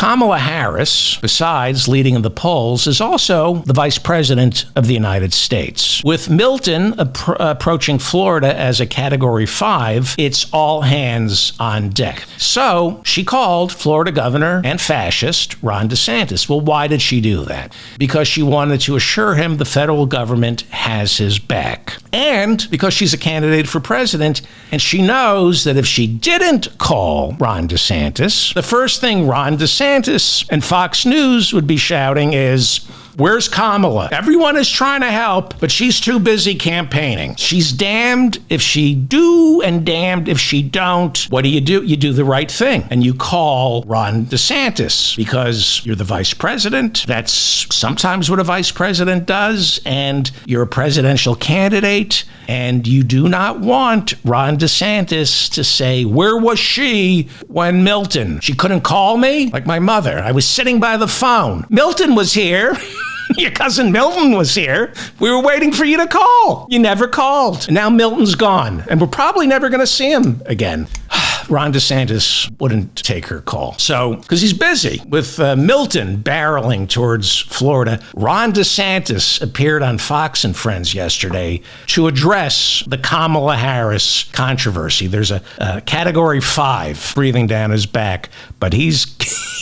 Kamala Harris, besides leading in the polls, is also the vice president of the United States. With Milton approaching Florida as a Category 5, it's all hands on deck. So she called Florida governor and fascist Ron DeSantis. Well, why did she do that? Because she wanted to assure him the federal government has his back. And because she's a candidate for president, and she knows that if she didn't call Ron DeSantis, the first thing Ron DeSantis and Fox News would be shouting is, "Where's Kamala? Everyone is trying to help, but she's too busy campaigning." She's damned if she do and damned if she don't. What do? You do the right thing and you call Ron DeSantis because you're the vice president. That's sometimes what a vice president does, and you're a presidential candidate, and you do not want Ron DeSantis to say, "Where was she when Milton? She couldn't call me?" Like my mother. I was sitting by the phone. Milton was here. Your cousin Milton was here. We were waiting for you to call. You never called. Now Milton's gone, and we're probably never going to see him again. Ron DeSantis wouldn't take her call. So, because he's busy with Milton barreling towards Florida, Ron DeSantis appeared on Fox and Friends yesterday to address the Kamala Harris controversy. There's a Category 5 breathing down his back, but he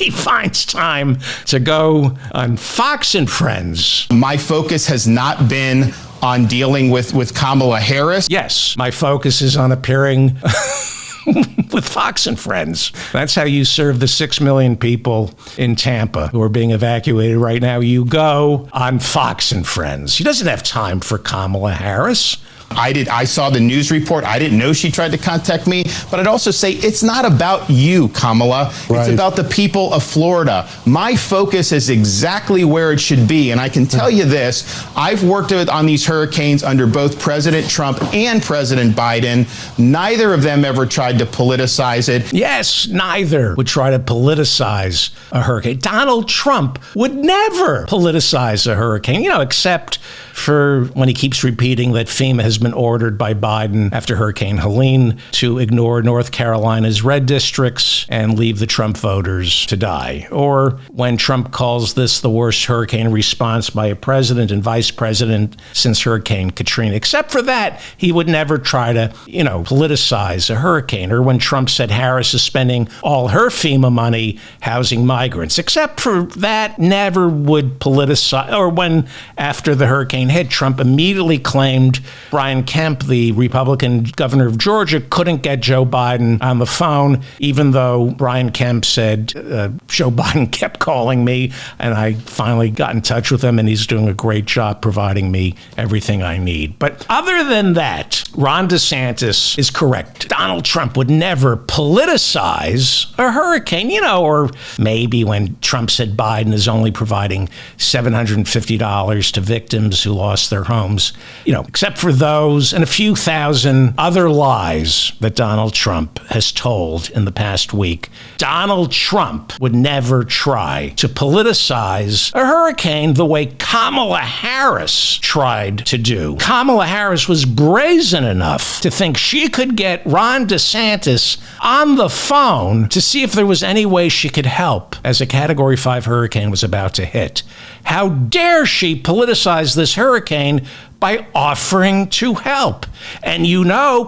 finds time to go on Fox and Friends. My focus has not been on dealing with Kamala Harris. Yes, my focus is on appearing with Fox and Friends. That's how you serve the 6 million people in Tampa who are being evacuated right now. You go on Fox and Friends. He doesn't have time for Kamala Harris. I saw the news report. I didn't know she tried to contact me, but I'd also say it's not about you, Kamala. Right. It's about the people of Florida. My focus is exactly where it should be. And I can tell you this, I've worked on these hurricanes under both President Trump and President Biden. Neither of them ever tried to politicize it. Yes, neither would try to politicize a hurricane. Donald Trump would never politicize a hurricane, except for when he keeps repeating that FEMA has been ordered by Biden after Hurricane Helene to ignore North Carolina's red districts and leave the Trump voters to die. Or when Trump calls this the worst hurricane response by a president and vice president since Hurricane Katrina. Except for that, he would never try to, politicize a hurricane. Or when Trump said Harris is spending all her FEMA money housing migrants. Except for that, never would politicize. Or when after the hurricane hit, Trump immediately claimed Brian Kemp, the Republican governor of Georgia, couldn't get Joe Biden on the phone, even though Brian Kemp said, Joe Biden kept calling me, and I finally got in touch with him, and he's doing a great job providing me everything I need. But other than that, Ron DeSantis is correct. Donald Trump would never politicize a hurricane, or maybe when Trump said Biden is only providing $750 to victims who lost their homes, except for those and a few thousand other lies that Donald Trump has told in the past week. Donald Trump would never try to politicize a hurricane the way Kamala Harris tried to do. Kamala Harris was brazen enough to think she could get Ron DeSantis on the phone to see if there was any way she could help as a Category 5 hurricane was about to hit. How dare she politicize this hurricane by offering to help? And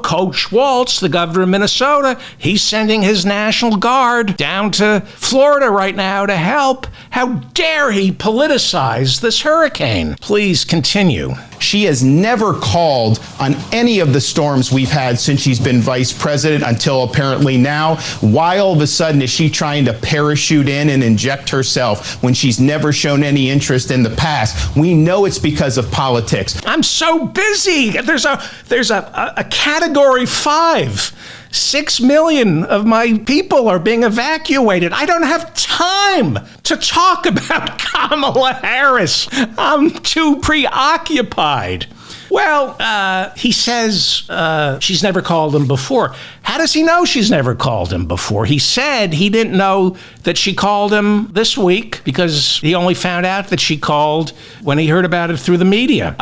Coach Waltz, the governor of Minnesota, he's sending his National Guard down to Florida right now to help. How dare he politicize this hurricane? Please continue. She has never called on any of the storms we've had since she's been vice president until apparently now. Why all of a sudden is she trying to parachute in and inject herself when she's never shown any interest in the past? We know it's because of politics. I'm so busy. There's a Category 5. 6 million of my people are being evacuated. I don't have time to talk about Kamala Harris. I'm too preoccupied. Well, he says she's never called him before. How does he know she's never called him before? He said he didn't know that she called him this week because he only found out that she called when he heard about it through the media.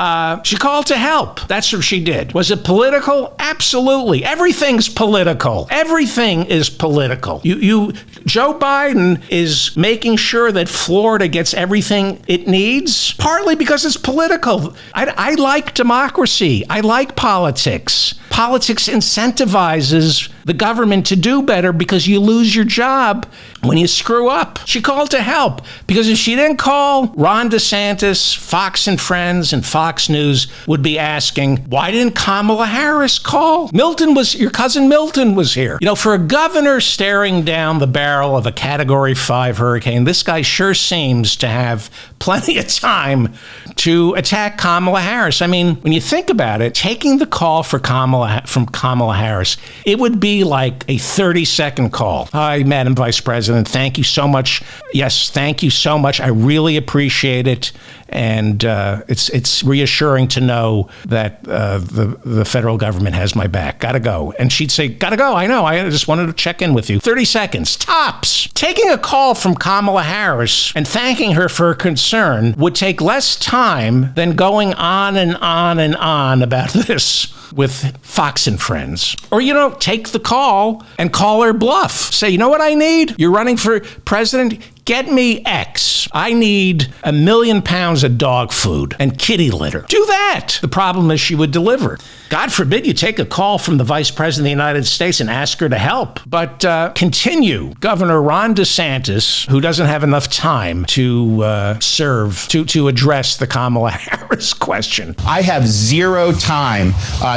She called to help. That's what she did. Was it political? Absolutely. Everything's political. Everything is political. Joe Biden is making sure that Florida gets everything it needs, partly because it's political. I like democracy. I like politics. Politics incentivizes the government to do better because you lose your job when you screw up. She called to help because if she didn't call, Ron DeSantis, Fox and Friends, and Fox News would be asking, why didn't Kamala Harris call? Your cousin Milton was here. For a governor staring down the barrel of a Category 5 hurricane, this guy sure seems to have plenty of time to attack Kamala Harris. I mean, when you think about it, taking the call from Kamala Harris, it would be like a 30-second call. Hi, Madam Vice President. Thank you so much. Yes, thank you so much. I really appreciate it. And it's reassuring to know that the federal government has my back. Gotta go. And she'd say, gotta go. I know. I just wanted to check in with you. 30 seconds. Tops. Taking a call from Kamala Harris and thanking her for her concern would take less time than going on and on and on about this with Fox and Friends. Or, take the call and call her bluff. Say, you know what I need? You're running for president? Get me X. I need 1 million pounds of dog food and kitty litter. Do that. The problem is she would deliver. God forbid you take a call from the Vice President of the United States and ask her to help. But continue. Governor Ron DeSantis, who doesn't have enough time to address the Kamala Harris question. I have zero time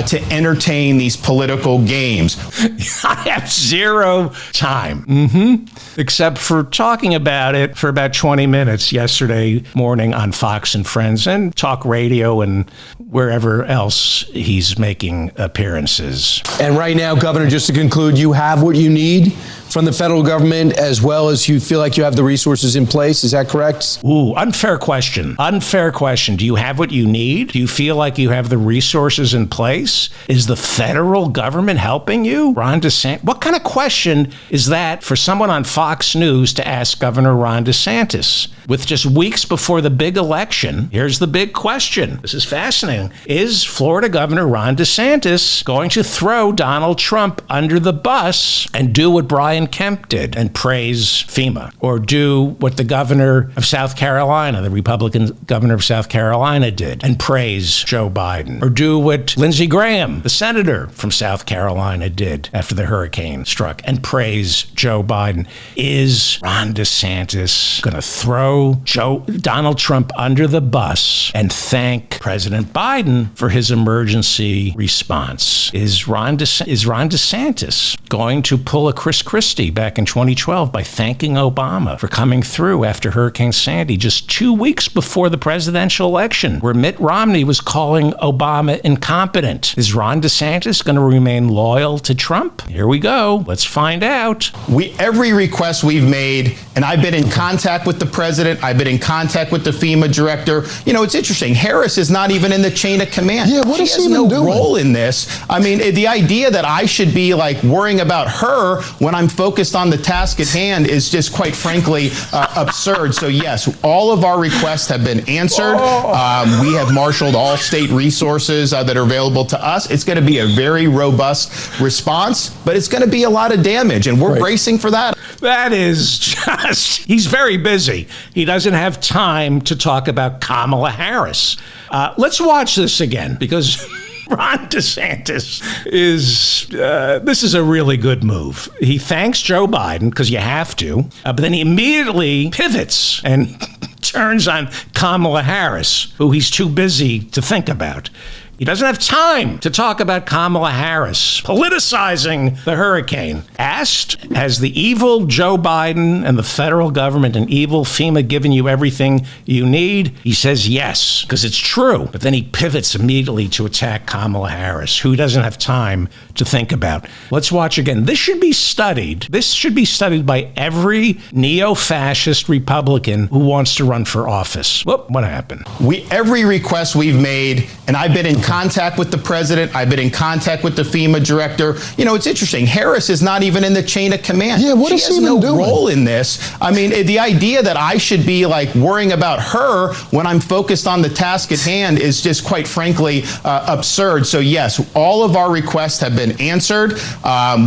to entertain these political games. I have zero time. Except for talking about it for about 20 minutes yesterday morning on Fox and Friends and talk radio and wherever else he's making appearances. And right now, Governor, just to conclude, you have what you need from the federal government as well as you feel like you have the resources in place. Is that correct? Ooh, unfair question. Unfair question. Do you have what you need? Do you feel like you have the resources in place? Is the federal government helping you? Ron DeSantis? What kind of question is that for someone on Fox News to ask Governor Ron DeSantis? With just weeks before the big election, here's the big question. This is fascinating. Is Florida Governor Ron DeSantis going to throw Donald Trump under the bus and do what Brian Kemp did and praise FEMA? Or do what the governor of South Carolina, the Republican governor of South Carolina, did and praise Joe Biden? Or do what Lindsey Graham, the senator from South Carolina, did after the hurricane struck and praise Joe Biden? Is Ron DeSantis going to throw Donald Trump under the bus and thank President Biden for his emergency response? Is Ron DeSantis going to pull a Chris Christie back in 2012 by thanking Obama for coming through after Hurricane Sandy just 2 weeks before the presidential election, where Mitt Romney was calling Obama incompetent? Is Ron DeSantis going to remain loyal to Trump? Here we go. Let's find out. Every request we've made, and I've been in contact with the president, I've been in contact with the FEMA director. It's interesting. Harris is not even in the chain of command. Yeah, what is she has no role in this. I mean, the idea that I should be worrying about her when I'm focused on the task at hand is just quite frankly absurd. So yes, all of our requests have been answered. We have marshaled all state resources that are available to us. It's going to be a very robust response, but it's going to be a lot of damage, and we're bracing for that. That is just, he's very busy. He doesn't have time to talk about Kamala Harris. Let's watch this again because Ron DeSantis this is a really good move. He thanks Joe Biden because you have to, but then he immediately pivots and turns on Kamala Harris, who he's too busy to think about. He doesn't have time to talk about Kamala Harris politicizing the hurricane. Asked, has the evil Joe Biden and the federal government and evil FEMA given you everything you need? He says yes, because it's true. But then he pivots immediately to attack Kamala Harris, who doesn't have time to think about. Let's watch again. This should be studied. This should be studied by every neo-fascist Republican who wants to run for office. Whoop, what happened? Every request we've made, and I've been in contact with the president. I've been in contact with the FEMA director. You know, it's interesting. Harris is not even in the chain of command. Yeah, what she is she has even no doing? role in this. I mean, the idea that I should be like worrying about her when I'm focused on the task at hand is just, quite frankly, absurd. So yes, all of our requests have been answered.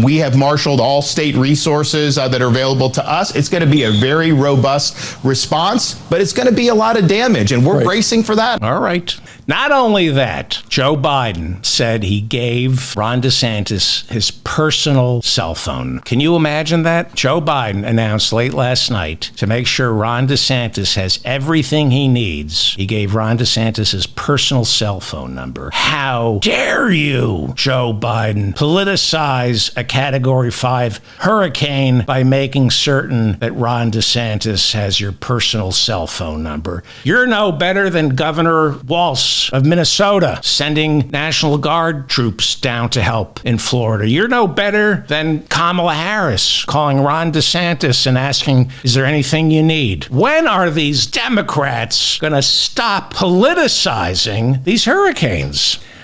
We have marshaled all state resources that are available to us. It's going to be a very robust response, but it's going to be a lot of damage, and we're bracing for that. All right. Not only that, Joe Biden said he gave Ron DeSantis his personal cell phone. Can you imagine that? Joe Biden announced late last night to make sure Ron DeSantis has everything he needs. He gave Ron DeSantis his personal cell phone number. How dare you, Joe Biden, politicize a Category 5 hurricane by making certain that Ron DeSantis has your personal cell phone number. You're no better than Governor Walz of Minnesota sending National Guard troops down to help in Florida. You're no better than Kamala Harris calling Ron DeSantis and asking, is there anything you need? When are these Democrats going to stop politicizing these hurricanes?